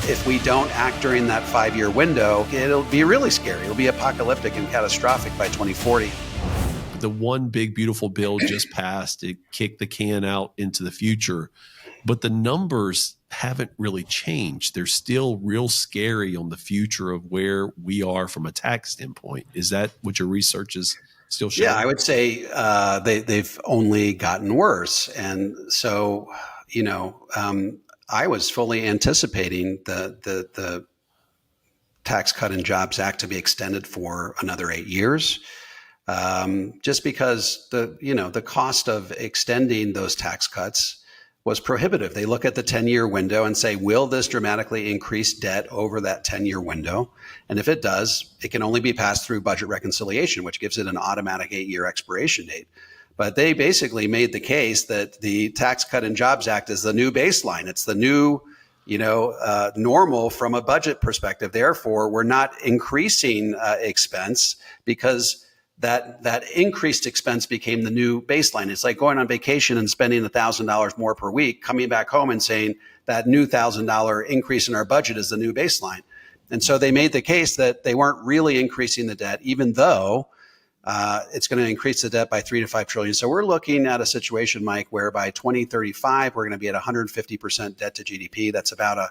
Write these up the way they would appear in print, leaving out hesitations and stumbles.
If we don't act during that 5-year window, it'll be really scary. It'll be apocalyptic and catastrophic by 2040. The one big, beautiful bill just passed. It kicked the can out into the future. But the numbers haven't really changed. They're still real scary on the future of where we are from a tax standpoint. Is that what your research is still showing? Yeah, I would say they've only gotten worse. And so, I was fully anticipating the Tax Cut and Jobs Act to be extended for another 8 years. Just because the cost of extending those tax cuts was prohibitive. They look at the 10-year window and say, will this dramatically increase debt over that 10-year window? And if it does, it can only be passed through budget reconciliation, which gives it an automatic 8-year expiration date. But they basically made the case that the Tax Cut and Jobs Act is the new baseline. It's the new normal from a budget perspective. Therefore, we're not increasing expense because that increased expense became the new baseline. It's like going on vacation and spending $1,000 more per week, coming back home and saying that new $1,000 increase in our budget is the new baseline. And so they made the case that they weren't really increasing the debt, even though it's going to increase the debt by 3 to 5 trillion. So we're looking at a situation, Mike, where by 2035 we're going to be at 150% debt to GDP. That's about a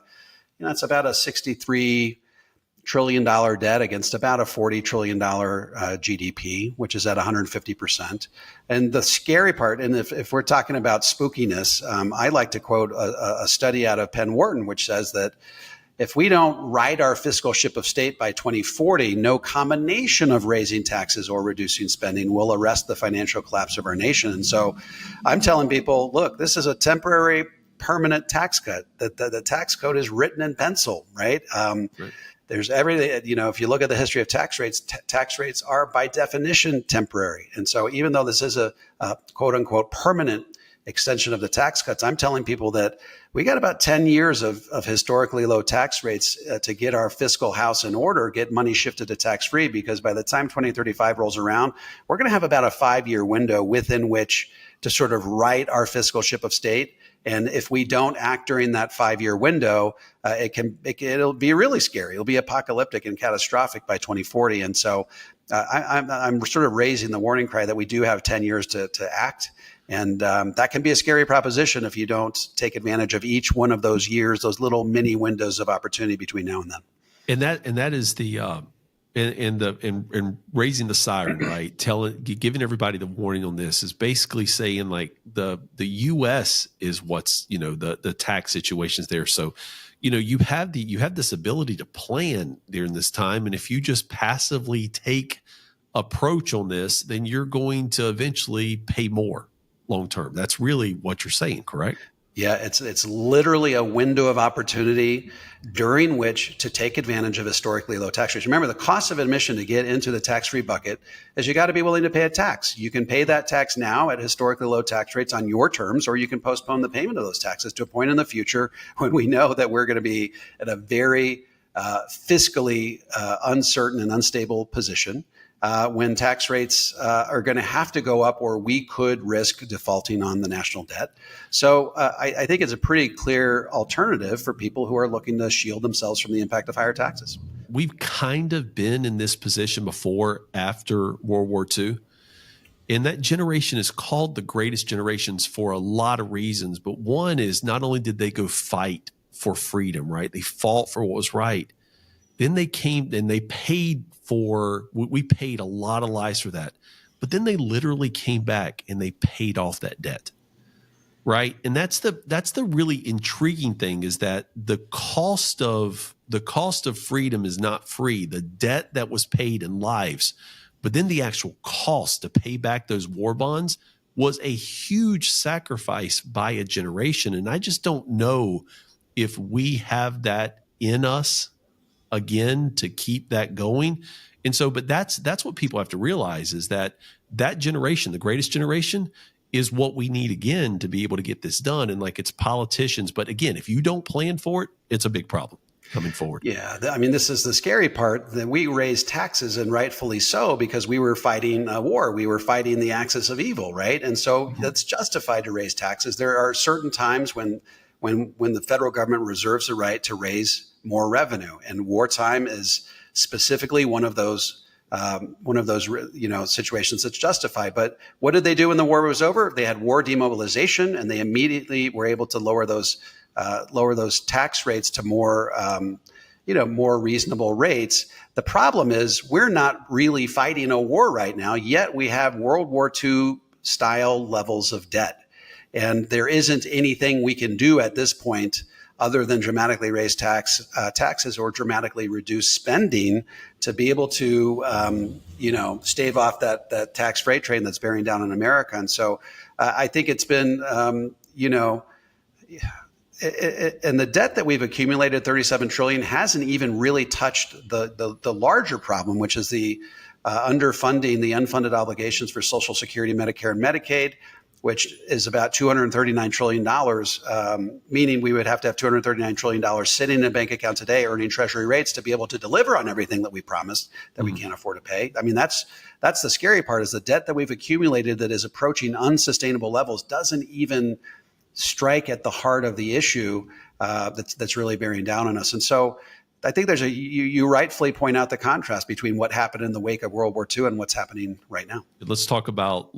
$63 trillion debt against about a $40 trillion GDP, which is at 150%. And the scary part, and if we're talking about spookiness, I like to quote a study out of Penn Wharton, which says that if we don't right our fiscal ship of state by 2040, no combination of raising taxes or reducing spending will arrest the financial collapse of our nation. And so I'm telling people, look, this is a temporary, permanent tax cut. The tax code is written in pencil, right? Right. There's everything, if you look at the history of tax rates are by definition temporary. And so even though this is a quote unquote permanent extension of the tax cuts, I'm telling people that we got about 10 years of historically low tax rates to get our fiscal house in order, get money shifted to tax free, because by the time 2035 rolls around, we're going to have about a 5-year window within which to sort of right our fiscal ship of state. And if we don't act during that 5-year window, it'll be really scary. It'll be apocalyptic and catastrophic by 2040. And so I'm sort of raising the warning cry that we do have 10 years to act. And that can be a scary proposition if you don't take advantage of each one of those years, those little mini windows of opportunity between now and then. And that is the and raising the siren, right? Giving everybody the warning on this is basically saying like the U.S. is what's the tax situations there. So you have this ability to plan during this time, and if you just passively take approach on this, then you're going to eventually pay more long term. That's really what you're saying, correct? Yeah, it's literally a window of opportunity during which to take advantage of historically low tax rates. Remember, the cost of admission to get into the tax-free bucket is you got to be willing to pay a tax. You can pay that tax now at historically low tax rates on your terms, or you can postpone the payment of those taxes to a point in the future when we know that we're going to be at a very fiscally uncertain and unstable position. When tax rates are going to have to go up, or we could risk defaulting on the national debt. So I think it's a pretty clear alternative for people who are looking to shield themselves from the impact of higher taxes. We've kind of been in this position before after World War II. And that generation is called the greatest generations for a lot of reasons. But one is not only did they go fight for freedom, right? They fought for what was right. Then they came and they paid we paid a lot of lives for that. But then they literally came back and they paid off that debt, right? And that's the really intriguing thing, is that the cost of freedom is not free. The debt that was paid in lives, but then the actual cost to pay back those war bonds was a huge sacrifice by a generation. And I just don't know if we have that in us again to keep that going. And so, but that's what people have to realize, is that generation, the greatest generation, is what we need again to be able to get this done. And like, it's politicians, but again, if you don't plan for it, it's a big problem coming forward. Yeah. I mean, this is the scary part, that we raised taxes, and rightfully so, because we were fighting a war. We were fighting the axis of evil, right? And so it's justified to raise taxes. There are certain times when the federal government reserves the right to raise more revenue. And wartime is specifically one of those situations that's justified. But what did they do when the war was over? They had war demobilization, and they immediately were able to lower those tax rates to more reasonable rates. The problem is we're not really fighting a war right now, yet we have World War II style levels of debt. And there isn't anything we can do at this point other than dramatically raise taxes or dramatically reduce spending to be able to, stave off that tax freight train that's bearing down on America. And so I think it's been, and the debt that we've accumulated, 37 trillion, hasn't even really touched the larger problem, which is the underfunding, the unfunded obligations for Social Security, Medicare, and Medicaid, which is about $239 trillion, meaning we would have to have $239 trillion sitting in a bank account today earning treasury rates to be able to deliver on everything that we promised that we can't afford to pay. I mean, that's the scary part, is the debt that we've accumulated that is approaching unsustainable levels doesn't even strike at the heart of the issue that's really bearing down on us. And so I think you rightfully point out the contrast between what happened in the wake of World War II and what's happening right now. Let's talk about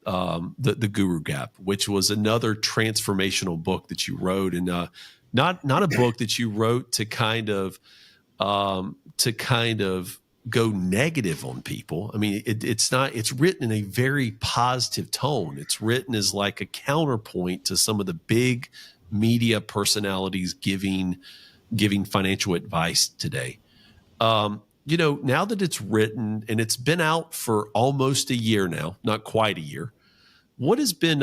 the Guru Gap, which was another transformational book that you wrote, and not a book that you wrote to kind of go negative on people. I mean, it's written in a very positive tone. It's written as like a counterpoint to some of the big media personalities giving financial advice today. Now that it's written and it's been out for almost a year now, not quite a year, what's been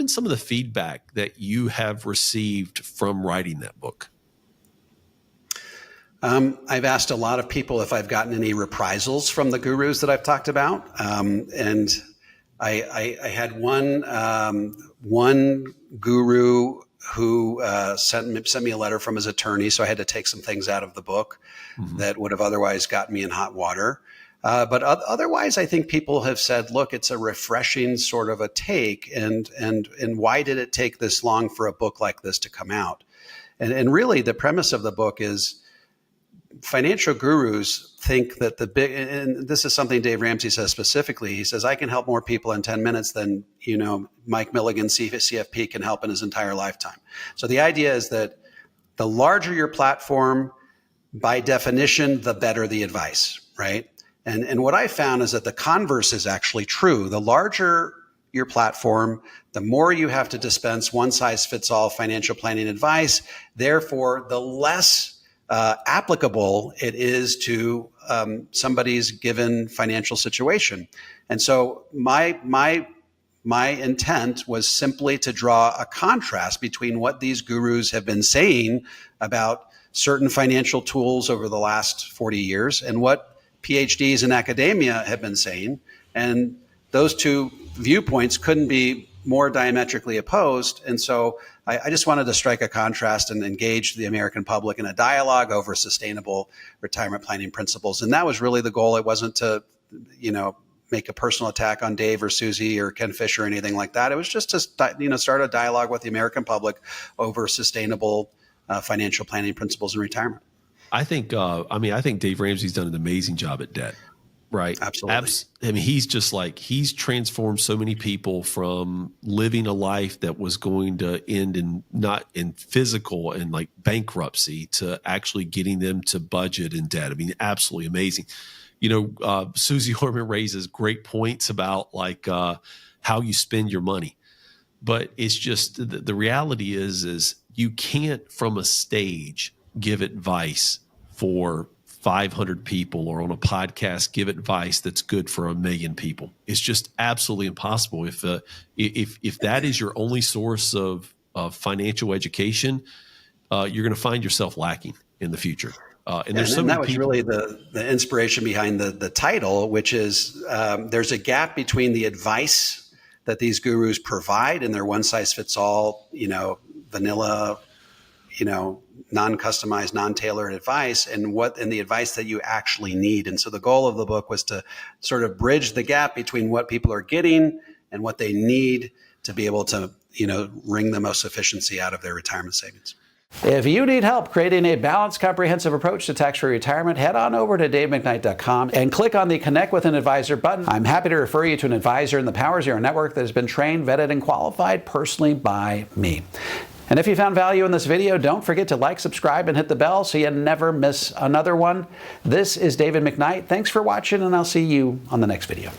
some of the feedback that you have received from writing that book? I've asked a lot of people if I've gotten any reprisals from the gurus that I've talked about. And I had one guru who sent me a letter from his attorney, so I had to take some things out of the book that would have otherwise gotten me in hot water. But otherwise, I think people have said, look, it's a refreshing sort of a take. And why did it take this long for a book like this to come out? And really, the premise of the book is financial gurus think that and this is something Dave Ramsey says specifically. He says, I can help more people in 10 minutes than, Mike Milligan, CFP, can help in his entire lifetime. So the idea is that the larger your platform, by definition, the better the advice, right? And what I found is that the converse is actually true. The larger your platform, the more you have to dispense one-size-fits-all financial planning advice. Therefore, the less applicable it is to somebody's given financial situation. And so my intent was simply to draw a contrast between what these gurus have been saying about certain financial tools over the last 40 years and what PhDs in academia have been saying. And those two viewpoints couldn't be more diametrically opposed. And so I just wanted to strike a contrast and engage the American public in a dialogue over sustainable retirement planning principles. And that was really the goal. It wasn't to, make a personal attack on Dave or Susie or Ken Fish or anything like that. It was just to, start a dialogue with the American public over sustainable financial planning principles in retirement. I think Dave Ramsey's done an amazing job at debt. Right. Absolutely. He's transformed so many people from living a life that was going to end not in physical and like bankruptcy to actually getting them to budget and debt. I mean, absolutely amazing. Susie Orman raises great points about how you spend your money, but it's just the reality is you can't from a stage give advice for 500 people or on a podcast give advice that's good for 1 million people. It's just absolutely impossible. If that is your only source of financial education, you're going to find yourself lacking in the future. And that was really the inspiration behind the title, which is there's a gap between the advice that these gurus provide in their one-size-fits-all, vanilla, non-customized, non-tailored advice and the advice that you actually need. And so the goal of the book was to sort of bridge the gap between what people are getting and what they need to be able to, wring the most efficiency out of their retirement savings. If you need help creating a balanced, comprehensive approach to tax-free retirement, head on over to davemcknight.com and click on the Connect with an Advisor button. I'm happy to refer you to an advisor in the Power Zero network that has been trained, vetted, and qualified personally by me. And if you found value in this video, don't forget to like, subscribe, and hit the bell so you never miss another one. This is David McKnight. Thanks for watching, and I'll see you on the next video.